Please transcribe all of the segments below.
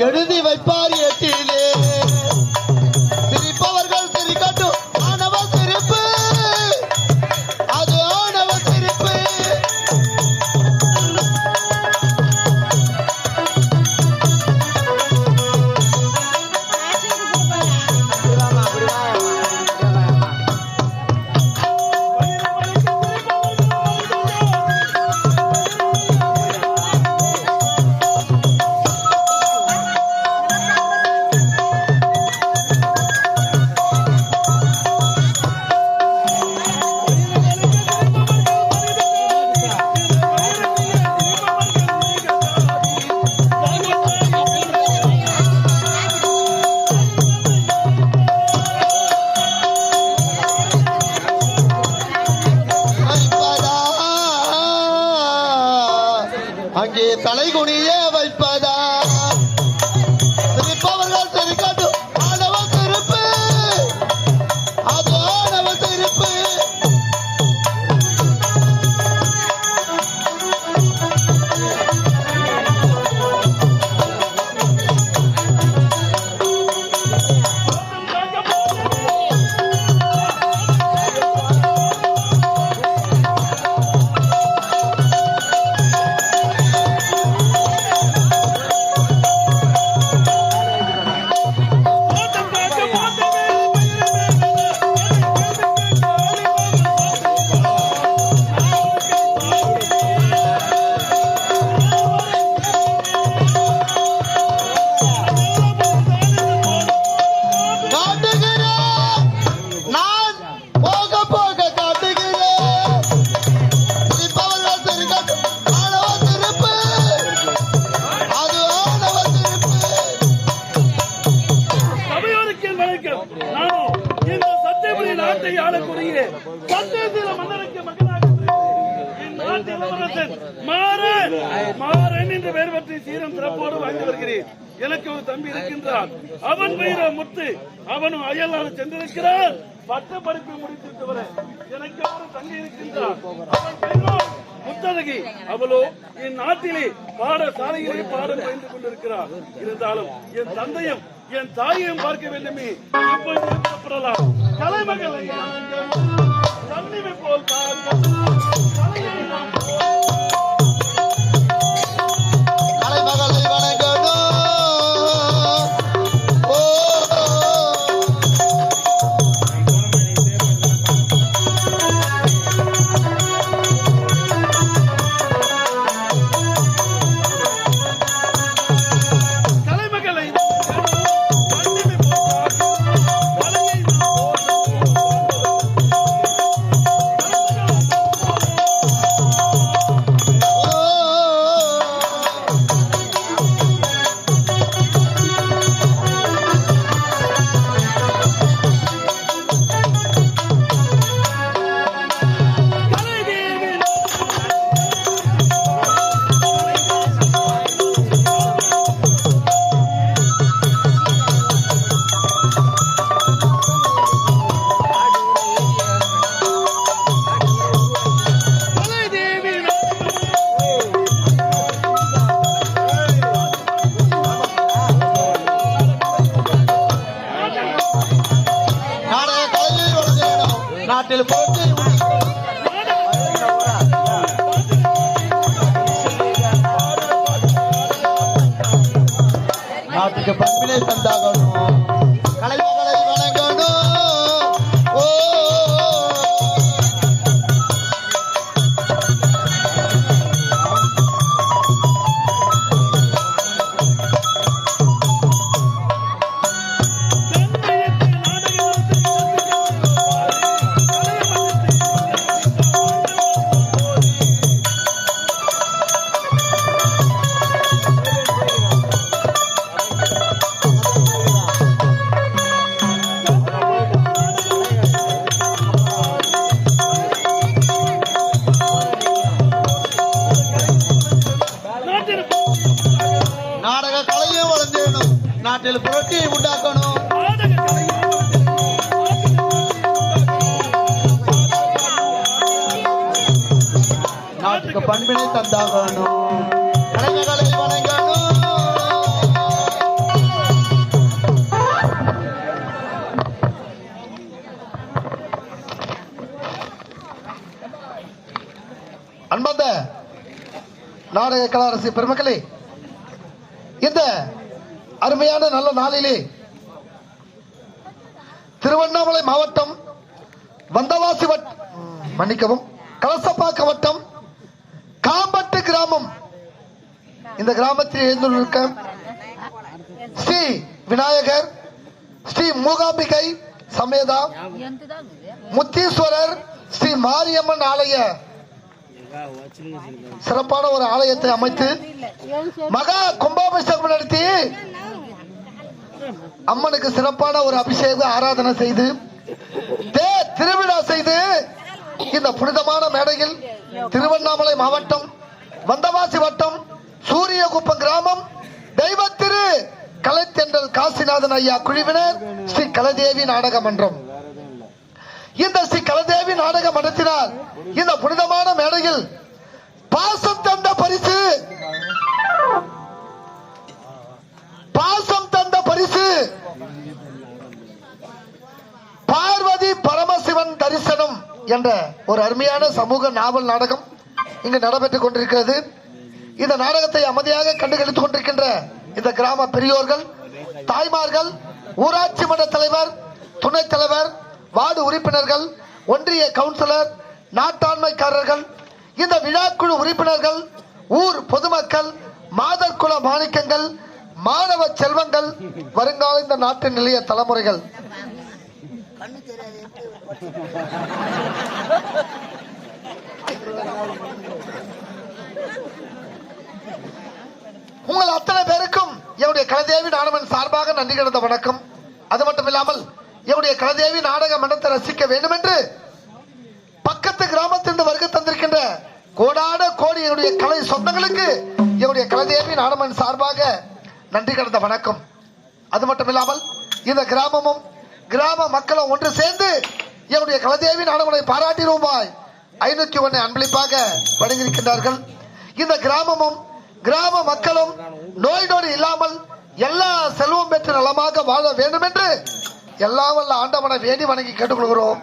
எழுதி வைப்பார் எட்டிலே சிரிப்பவர்கள் சிரிக்கட்டும் ஆணவ சிரிப்பு அது ஆணவ சிரிப்பு அங்கே தலைகுனிய வைப்பதா சிரிப்பவர்கள் சிரிக்கட்டும் ஆணவ சிரிப்பு அது ஆணவ சிரிப்பு எனக்கு ஒரு தம்பி இருக்கின்றான். அவன் பெயர முத்து. அவனும் அயலான சென்றிருக்கிறான். பட்ட படிப்பை முடித்திருந்தவர எனக்கு ஒரு தங்கி இருக்கின்றான். அவன் பெயரோ முத்தழகி. அவளோ என் நாட்டிலே பாடசாலையிலே பாடம் பயின்று கொண்டிருக்கிறார். இருந்தாலும் என் தந்தையும் என் தாயையும் பார்க்க வேண்டுமே. இப்பொழுது புறப்படலாம். கலைமகளை தன்னிமை போல் நாட்டில் போட்டு நாட்டுக்கு பண்பினை தந்தாகணும். கலைமகளை வணங்கணும். ஓ அவனுக்கு பண்பினை தந்தாகணும். கலைஞர்களை வணங்கணும். அன்பந்த நாடக கலாரசி பெருமக்களே, இந்த அருமையான நல்ல நாளிலே திருவண்ணாமலை மாவட்டம் வந்தவாசி மன்னிக்கவும் கலசப்பாக்க வட்டம் காம்பட்டு கிராமம், இந்த கிராமத்தில் எழுந்துள்ள ஸ்ரீ விநாயகர், ஸ்ரீ மூகாம்பிகை சமேதா முத்தீஸ்வரர் ஸ்ரீ மாரியம்மன் ஆலய சிறப்பான ஒரு ஆலயத்தை அமைத்து மகா கும்பாபிஷேகம் நடத்தி அம்மனுக்கு சிறப்பான ஒரு அபிஷேக ஆராதனை செய்து திருவிழா செய்து இந்த புனிதமான மேடையில் திருவண்ணாமலை மாவட்டம் வந்தவாசி வட்டம் சூரியகுப்பம் கிராமம் தெய்வத்திரு கலைத்தென்றல் காசிநாதன் ஐயா குழுவினர் ஸ்ரீ கலதேவி நாடக மன்றம், இந்த ஸ்ரீ கலதேவி நாடக மன்றத்தினால் இந்த புனிதமான மேடையில் பாசம் தந்த பரிசு பார்வதி பரமசிவன் தரிசனம் என்ற ஒரு அருமையான சமூக நாவல் நாடகம் இங்கு நடைபெற்றுக் கொண்டிருக்கிறது. இந்த நாடகத்தை அமைதியாக கண்டுகளித்துக் கொண்டிருக்கின்ற இந்த கிராம பெரியோர்கள், தாய்மார்கள், ஊராட்சி மன்ற தலைவர், துணைத் தலைவர், வார்டு உறுப்பினர்கள், ஒன்றிய கவுன்சிலர், நாட்டாண்மைக்காரர்கள், இந்த விழாக்குழு உறுப்பினர்கள், ஊர் பொதுமக்கள், மாதர்குல மாணிக்கங்கள், மாணவ செல்வங்கள், வருங்கால இந்த நாட்டின் நிலைய தலைமுறைகள், உங்கள் அத்தனை பேருக்கும் என்னுடைய கலதேவி நாடகமன் சார்பாக நன்றி கிடந்த வணக்கம். அது மட்டும் இல்லாமல் என்னுடைய கலதேவி நாடக மன்றத்தை ரசிக்க வேண்டும் என்று பக்கத்து கிராமத்திலிருந்து வருகை தந்திருக்கின்ற கோடான கோடி என்னுடைய கலை சொந்தங்களுக்கு என்னுடைய கலதேவி நாடகமன் சார்பாக நன்றி கிடந்த வணக்கம். அது மட்டும் இல்லாமல் இந்த கிராமமும் கிராம மக்களும் ஒன்று சேர்ந்து என்னுடைய கலதேவி நாடகமனை பாராட்டி ரூபாய் 501 அன்பளிப்பாக வழங்கியிருக்கின்றார்கள். இந்த கிராமமும் கிராம மக்களும் நோய் நொடி இல்லாமல் எல்லா செல்வம் பெற்று நலமாக வாழ வேண்டும் என்று எல்லா வல்ல ஆண்டவனை வேண்டி வணங்கி கேட்டுக்கொள்கிறோம்.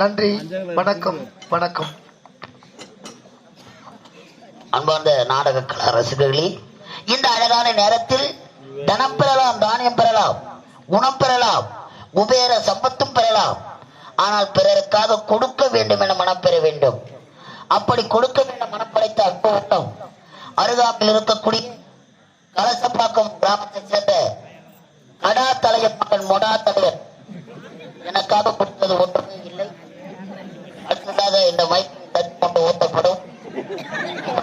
நன்றி, வணக்கம், வணக்கம். அன்பார்ந்த நாடக கலா ரசிகர்களே, இந்த அழகான நேரத்தில் தனம் பெறலாம், தானியம் பெறலாம், குணம் பெறலாம், குபேர சம்பத்தும் பெறலாம். ஆனால் பிறருக்காக கொடுக்க வேண்டும் என மனம் பெற வேண்டும். அப்படி கொடுக்க வேண்டும் மனம் படைத்த அற்புதம் அருகாமையில் இருக்கக்கூடிய கலசப்பாக்கம் கிராமத்தை சேர்ந்த கடா தலைய மகன் மொடா தலைவர் எனக்காக கொடுத்தது ஒன்றுமே இல்லை. அடுத்ததாக இந்த மைக்கில் தட்டி கொண்டு ஓட்டப்படும்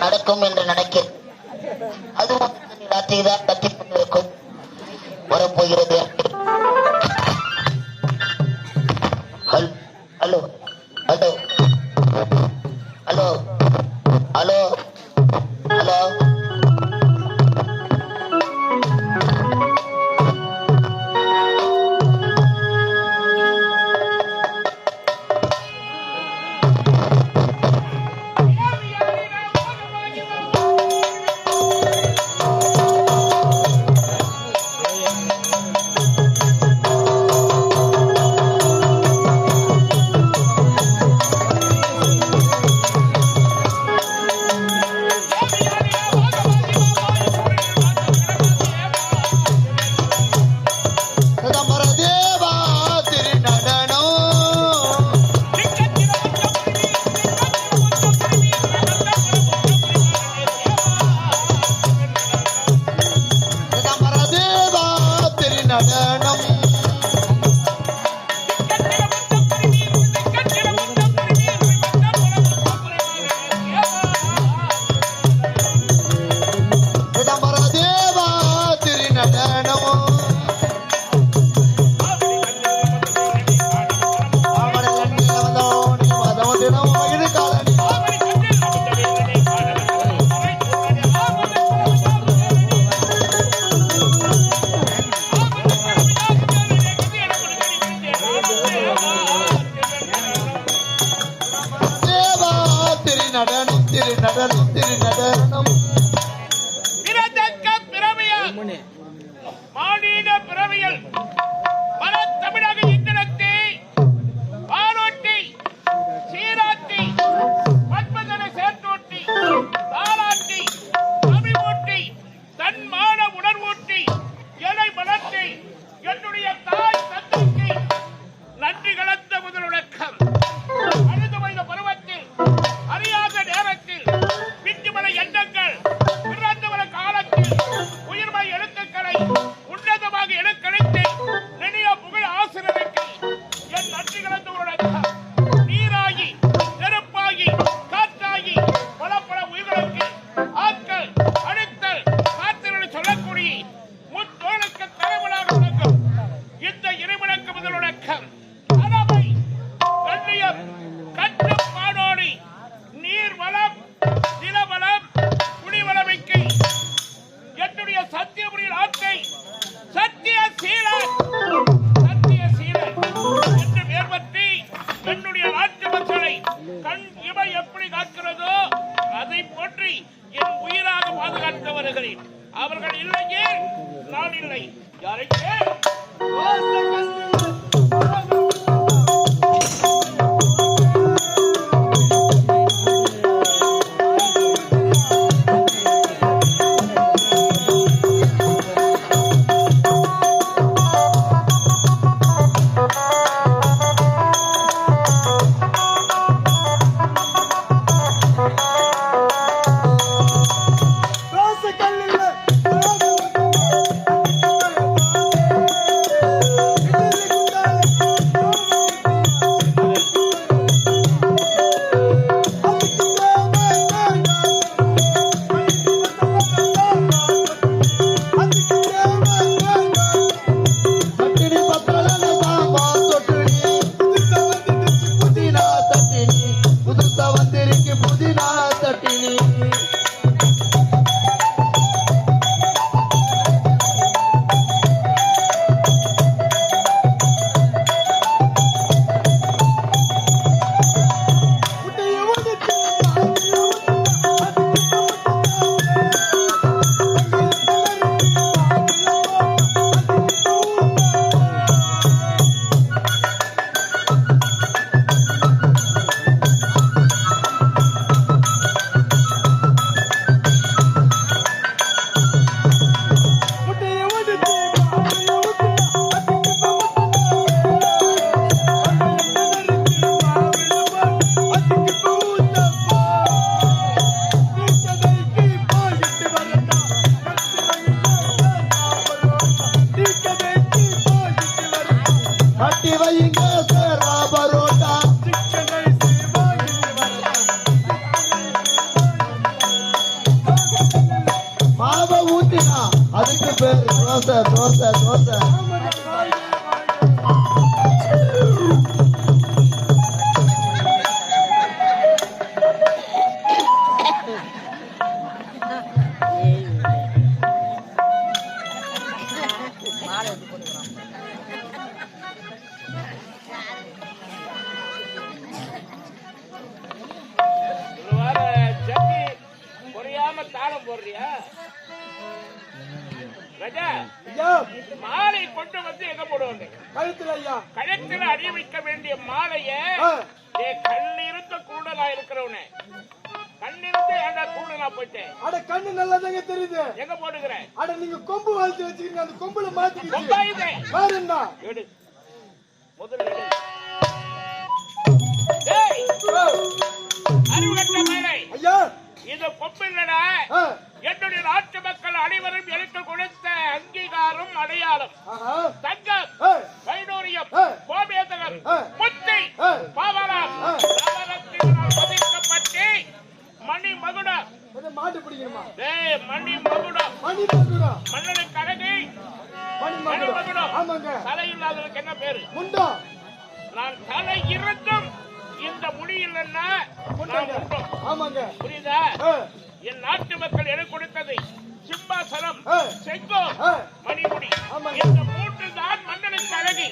நடக்கும் என்று நினைக்கிறேன். அது ராத்திரிதான் கத்தி கொண்டிருக்கும் வரப்போகிறது. Hello hello hello hello hello நடனம் திரு நடனம் பிறதக்க பிறவியல் மானிட பிறவியல் பல தமிழக இந்திரத்தை பாலோட்டி சீராட்டி பத்மதன சேர்த்தோட்டி தாளாட்டி அபிமூட்டி தன்மான உணர்வூட்டி எலை வளர்த்தி என்னுடைய தாய் தந்தைக்கு நன்றி கலந்த முதலுடக்கம் அழுது வயது பருவத்தில் அறியாத நேரத்தில் பிஞ்சுமலை எண்ணங்கள் பிறந்தவர காலத்தில் உயிர்மை எழுத்துக்களை உன்னதமாக எழுக்கழித்து நெடிய புகழ் ஆசிரியருக்கு என் நன்றி கலந்த உடக்கம் நீராகி நெருப்பாகி காற்றாகி பல பல உயிர்களுக்கு ஆட்கள் அழுத்தல் காத்திரல் சொல்லக்கூடிய முத்தோளுக்கு தலைவனாக விளக்கும் இந்த இறைவனுக்கு முதலுடக்கம் அளவை கண்ணியம் கட்டுப்பாடோடி நீர் வளம் நிலவளம் குடிவளமைக்கு என்னுடைய சத்தியபுரியில் ஆட்டை சத்திய சீலன் என்று பெயர் பற்றி என்னுடைய நாட்டு மக்களை கண் இவை எப்படி காக்கிறதோ அதை போற்றி என் உயிராக பாதுகாத்து வருகிறேன். அவர்கள் இல்லையே நான் இல்லை. யாரையே தோசை தாளம் போடுறியா ராஜா? மாலை கொண்டு வந்து எங்க போடுவாங்க? கழுத்துல அடி வைக்க வேண்டிய மாலைய கண்ணிருந்த கூடலா இருக்கிறவனே, கண்ணிருந்து ஏண்டா கூடலா போயிட்டேன். அட கண்ணு நல்லதாங்க தெரியுது. எங்க போடுகிறேன்? அட நீங்க கொம்பு வளர்த்து வச்சிருக்கீங்க, அந்த கொம்புல மாத்திக்கிட்டு கொம்பாயுதே வேற என்ன? எடு முதல்ல எடு. டேய் அருகட்ட மேலே ஐயா இது கொம்பு இல்லடா, என்னுடைய நாட்டு மக்கள் அனைவரும் எனக்கு கொடுத்த அங்கீகாரம் அடையாளம். தங்கம், வைடூரியம், கோமேதகம், முத்தை, பாவனம் பதிக்கப்பட்டு மணி மகுடம். மாட்டு பிடிக்கணுமா? மணி மகுடம், மணி மகுடம், மன்னனுக்கு அழகு மணி மகுடம். ஆமாங்க. தலை இல்லாதவனுக்கு என்ன பேரு? முண்டம். நான் தலை இருந்தும் இந்த முடி இல்லைன்னா ஆமாங்க, புரியுதா? என் நாட்டு மக்கள் எனக்கு கொடுத்தது சிம்மாசனம், செங்கோ, மணிமுடி. இந்த மூன்று தான் மன்னனுக்கு அழகு.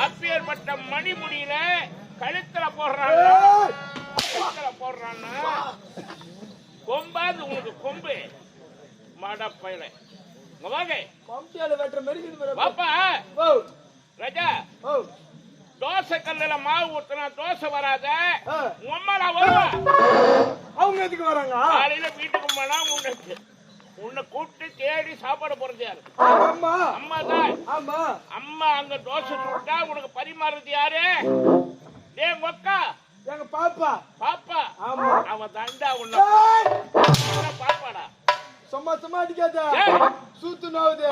அப்பேற்பட்ட மணிமுடியில கழுத்துல போடுறான்னா கொம்பு எங்கடாது உனக்கு கொம்பு மாடப்பையில வாங்க பம்பியால வெட்டுற மாதிரி இருக்குது பாப்பா ஓ ராஜா ஓ தோசை கல்லுல மாவு ஊத்துனா தோசை வராத ஆ. உம்மாலா வருவா அவங்க எதுக்கு வராங்க காலையில வீட்டுக்கு போனா உன்னை கூப்பிட்டு தேடி சாப்பாடு போறது யாரு அம்மா அம்மா தான் ஆமா அம்மா அங்க தோசை சுட்டா உனக்கு பரிமாறுறது யாரு டே மொக்கா எங்க பாப்பா பாப்பா ஆமா அவன் தண்டா உன்னை ஏய், பாப்பாடா சும்மா சும்மா அடிக்காத ஏய். சூத்து நோவுது